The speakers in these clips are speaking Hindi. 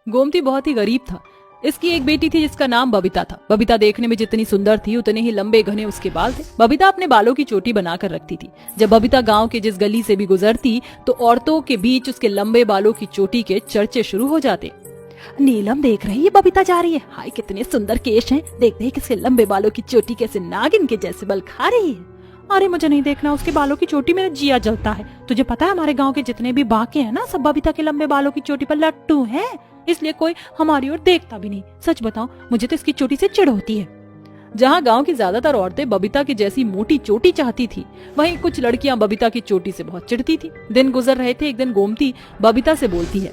गोमती बहुत ही गरीब था। इसकी एक बेटी थी जिसका नाम बबीता था। बबीता देखने में जितनी सुंदर थी उतने ही लंबे घने उसके बाल थे। बबीता अपने बालों की चोटी बनाकर रखती थी। जब बबीता गांव के जिस गली से भी गुजरती तो औरतों के बीच उसके लंबे बालों की चोटी के चर्चे शुरू हो जाते। नीलम देख रही है, बबीता जा रही है। हाय कितने सुंदर केश हैं, देख देख इसके लंबे बालों की चोटी कैसे नागिन के जैसे बल खा रही है। अरे मुझे नहीं देखना, उसके बालों की चोटी मेरा जिया जलता है। तुझे पता है हमारे गांव के जितने भी बाके हैं ना, सब बबीता के लंबे बालों की चोटी पर लट्टू हैं, इसलिए कोई हमारी ओर देखता भी नहीं। सच बताऊं, मुझे तो इसकी चोटी से चिढ़ होती है। जहाँ गांव की ज्यादातर औरतें बबीता की जैसी मोटी चोटी चाहती थी, वहीं कुछ लड़कियां बबीता की चोटी से बहुत चिढ़ती थी। दिन गुजर रहे थे। एक दिन गोमती बबीता से बोलती है,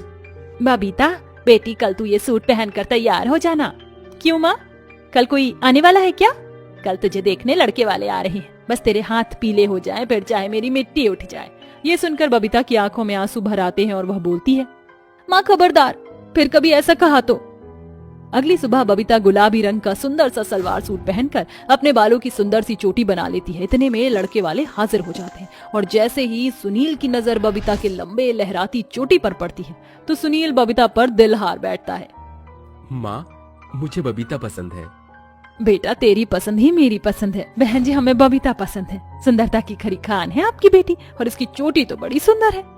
बबीता बेटी कल तू ये सूट पहनकर तैयार हो जाना। क्यों माँ, कल कोई आने वाला है क्या? कल तुझे देखने लड़के वाले आ रहे हैं, बस तेरे हाथ पीले हो जाएं, फिर चाहे मेरी मिट्टी उठ जाए। ये सुनकर बबीता की आंखों में आंसू भर आते हैं और वह बोलती है, माँ खबरदार, फिर कभी ऐसा कहा तो। अगली सुबह बबीता गुलाबी रंग का सुंदर सा सलवार सूट पहनकर अपने बालों की सुंदर सी चोटी बना लेती है। इतने में लड़के वाले हाजिर हो जाते हैं और जैसे ही सुनील की नजर बबीता के लंबे लहराती चोटी पर पड़ती है तो सुनील बबीता पर दिल हार बैठता है। माँ, मुझे बबीता पसंद है। बेटा तेरी पसंद ही मेरी पसंद है। बहन जी हमें बबीता पसंद है। सुंदरता की खरी खान है आपकी बेटी और इसकी चोटी तो बड़ी सुंदर है।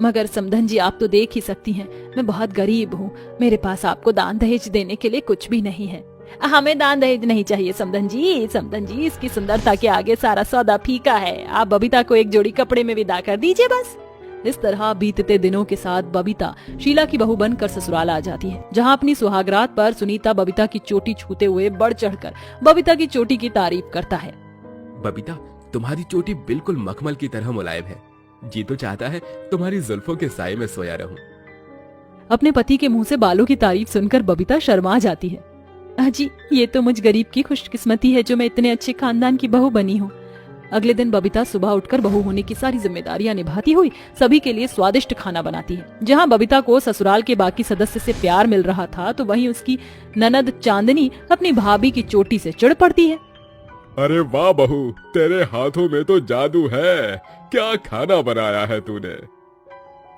मगर समधन जी आप तो देख ही सकती हैं, मैं बहुत गरीब हूँ, मेरे पास आपको दान दहेज देने के लिए कुछ भी नहीं है। हमें दान दहेज नहीं चाहिए समधन जी। समधन जी इसकी सुंदरता के आगे सारा सौदा फीका है। आप बबीता को एक जोड़ी कपड़े में विदा कर दीजिए बस। इस तरह बीतते दिनों के साथ बबीता शीला की बहू बनकर ससुराल आ जाती है, जहाँ अपनी सुहागरात पर सुनीता बबीता की चोटी छूते हुए बढ़ चढ़कर बबीता की चोटी की तारीफ करता है। बबीता, तुम्हारी चोटी बिल्कुल मखमल की तरह मुलायम है। जी तो चाहता है तुम्हारी जुल्फों के साए में सोया रहूं। अपने पति के मुंह से बालों की तारीफ सुनकर बबीता शर्मा जाती है। अजी ये तो मुझ गरीब की खुशकिस्मती है जो मैं इतने अच्छे खानदान की बहू बनी हूँ। अगले दिन बबीता सुबह उठकर बहू होने की सारी जिम्मेदारियां निभाती हुई सभी के लिए स्वादिष्ट खाना बनाती है। जहां बबीता को ससुराल के बाकी सदस्य से प्यार मिल रहा था तो वहीं उसकी ननद चांदनी अपनी भाभी की चोटी से चिढ़ पड़ती है। अरे वाह बहू, तेरे हाथों में तो जादू है। क्या खाना बनाया है तूने?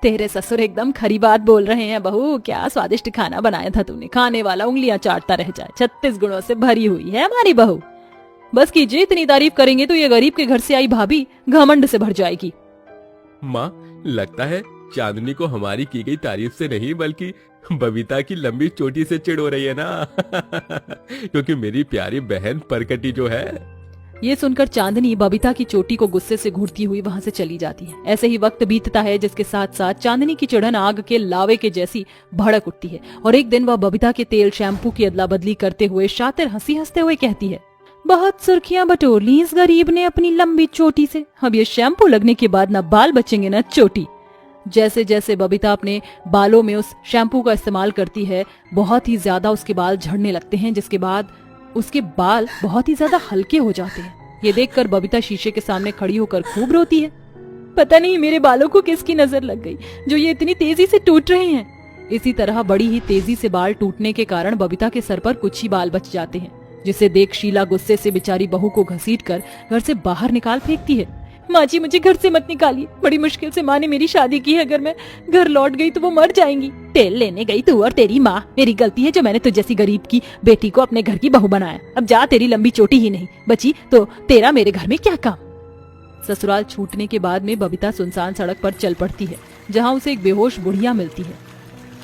तेरे ससुर एकदम खरी बात बोल रहे हैं बहू। क्या स्वादिष्ट खाना बनाया था तूने, खाने वाला उंगलियां चाटता रह जाए। 36 गुणों से भरी हुई है हमारी बहू। बस कीजिए, इतनी तारीफ करेंगे तो ये गरीब के घर से आई भाभी घमंड से भर जाएगी। माँ, लगता है चांदनी को हमारी की गई तारीफ से नहीं बल्कि बबीता की लंबी चोटी से चिढ़ हो रही है ना। क्योंकि मेरी प्यारी बहन परकटी जो है। ये सुनकर चांदनी बबीता की चोटी को गुस्से से घूरती हुई वहां से चली जाती है। ऐसे ही वक्त बीतता है जिसके साथ साथ चांदनी की चिढ़न आग के लावे के जैसी भड़क उठती है और एक दिन वह बबीता के तेल शैम्पू की अदला बदली करते हुए शातिर हंसी हंसते हुए कहती है, बहुत सुर्खियां बटोर ली इस गरीब ने अपनी लंबी चोटी से। अब ये शैम्पू लगने के बाद न बाल बचेंगे न चोटी। जैसे जैसे बबीता अपने बालों में उस शैम्पू का इस्तेमाल करती है बहुत ही ज्यादा उसके बाल झड़ने लगते हैं, जिसके बाद उसके बाल बहुत ही ज्यादा हल्के हो जाते हैं। ये देखकर बबीता शीशे के सामने खड़ी होकर खूब रोती है। पता नहीं मेरे बालों को किसकी नजर लग गई जो ये इतनी तेजी से टूट रहे हैं। इसी तरह बड़ी ही तेजी से बाल टूटने के कारण बबीता के सर पर कुछ ही बाल बच जाते हैं, जिसे देख शीला गुस्से से बेचारी बहू को घसीटकर घर से बाहर निकाल फेंकती है। माँ जी मुझे घर से मत निकालिए, बड़ी मुश्किल से माँ ने मेरी शादी की है, अगर मैं घर लौट गई तो वो मर जाएंगी। तेल लेने गई तू और तेरी माँ, मेरी गलती है जो मैंने तुझ जैसी गरीब की बेटी को अपने घर की बहू बनाया। अब जा, तेरी लंबी चोटी ही नहीं बची तो तेरा मेरे घर में क्या काम। ससुराल छूटने के बाद में बबीता सुनसान सड़क पर चल पड़ती है, जहाँ उसे एक बेहोश बुढ़िया मिलती है।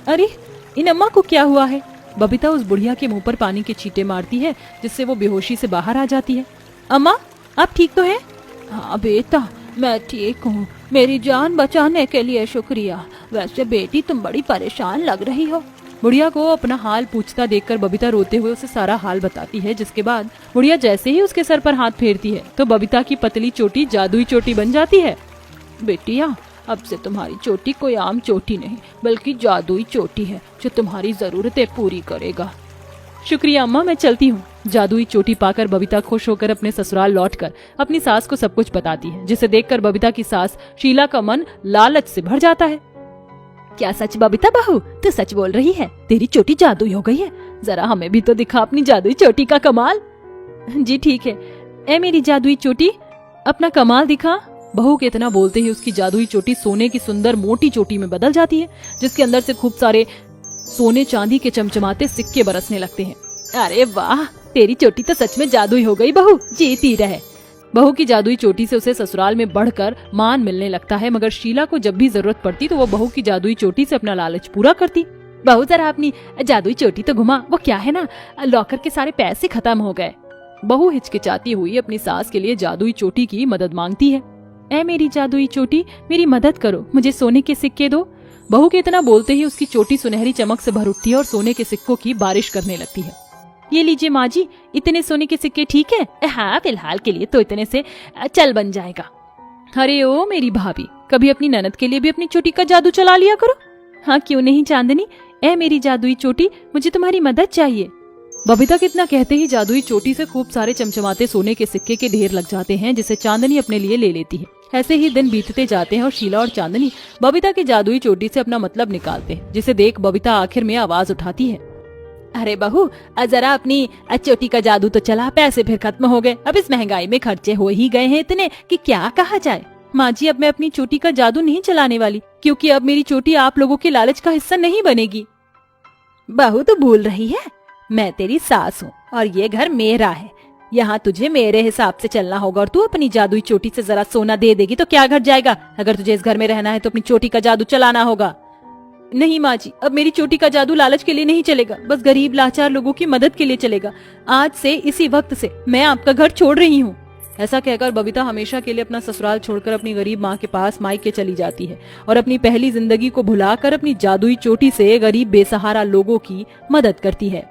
अरे इन अम्मा को क्या हुआ है? बबीता उस बुढ़िया के मुंह पर पानी के छींटे मारती है, जिससे वो बेहोशी से बाहर आ जाती है। अम्मा आप ठीक तो हैं? हाँ बेटा मैं ठीक हूँ, मेरी जान बचाने के लिए शुक्रिया। वैसे बेटी तुम बड़ी परेशान लग रही हो। बुढ़िया को अपना हाल पूछता देखकर बबीता रोते हुए उसे सारा हाल बताती है, जिसके बाद बुढ़िया जैसे ही उसके सर पर हाथ फेरती है तो बबीता की पतली चोटी जादुई चोटी बन जाती है। बेटिया अब से तुम्हारी चोटी कोई आम चोटी नहीं बल्कि जादुई चोटी है जो तुम्हारी जरूरतें पूरी करेगा। शुक्रिया अम्मा, मैं चलती हूँ। जादुई चोटी पाकर बबीता खुश होकर अपने ससुराल लौटकर अपनी सास को सब कुछ बताती है, जिसे देखकर बबीता की सास शीला का मन लालच से भर जाता है। क्या सच बबीता बहू, तू सच बोल रही है? तेरी चोटी जादुई हो गई है? जरा हमें भी तो दिखा अपनी जादुई चोटी का कमाल। जी ठीक है, ए मेरी जादुई चोटी अपना कमाल दिखा। बहू के इतना बोलते ही उसकी जादुई चोटी सोने की सुंदर मोटी चोटी में बदल जाती है, जिसके अंदर से खूब सारे सोने चांदी के चमचमाते सिक्के बरसने लगते हैं। अरे वाह, तेरी चोटी तो सच में जादुई हो गई बहू, जीती रहे। बहू की जादुई चोटी से उसे ससुराल में बढ़कर मान मिलने लगता है, मगर शीला को जब भी जरूरत पड़ती तो वो बहू की जादुई चोटी से अपना लालच पूरा करती। बहू जरा अपनी जादुई चोटी तो घुमा, वो क्या है ना, लॉकर के सारे पैसे खत्म हो गए। बहू हिचकिचाती हुई अपनी सास के लिए जादुई चोटी की मदद मांगती है। ऐ मेरी जादुई चोटी, मेरी मदद करो, मुझे सोने के सिक्के दो। बहू के इतना बोलते ही उसकी चोटी सुनहरी चमक से भर उठती है और सोने के सिक्कों की बारिश करने लगती है। ये लीजिए माँ जी, इतने सोने के सिक्के ठीक है? हाँ, फिलहाल के लिए तो इतने से चल बन जाएगा। अरे ओ मेरी भाभी, कभी अपनी ननद के लिए भी अपनी चोटी का जादू चला लिया करो। हाँ क्यों नहीं चांदनी, ऐ मेरी जादुई चोटी, मुझे तुम्हारी मदद चाहिए। बबीता के इतना कहते ही जादुई चोटी से खूब सारे चमचमाते सोने के सिक्के के ढेर लग जाते हैं, जिसे चांदनी अपने लिए ले लेती है। ऐसे ही दिन बीतते जाते हैं और शीला और चांदनी बबीता की जादुई चोटी से अपना मतलब निकालते हैं, जिसे देख बबीता आखिर में आवाज उठाती है। अरे बहू, जरा अपनी चोटी का जादू तो चला, पैसे फिर खत्म हो गए। अब इस महंगाई में खर्चे हो ही गए हैं इतने कि क्या कहा जाए। माँ जी, अब मैं अपनी चोटी का जादू नहीं चलाने वाली, क्योंकि अब मेरी चोटी आप लोगों के लालच का हिस्सा नहीं बनेगी। बहू तो भूल रही है, मैं तेरी सास हूँ और ये घर मेरा है। यहाँ तुझे मेरे हिसाब से चलना होगा और तू अपनी जादुई चोटी से जरा सोना दे देगी तो क्या घट जाएगा। अगर तुझे इस घर में रहना है तो अपनी चोटी का जादू चलाना होगा। नहीं माँ जी, अब मेरी चोटी का जादू लालच के लिए नहीं चलेगा, बस गरीब लाचार लोगों की मदद के लिए चलेगा। आज से इसी वक्त से मैं आपका घर छोड़ रही हूँ। ऐसा कहकर बबीता हमेशा के लिए अपना ससुराल छोड़कर अपनी गरीब माँ के पास मायके चली जाती है और अपनी पहली जिंदगी को भुलाकर अपनी जादुई चोटी से गरीब बेसहारा लोगों की मदद करती है।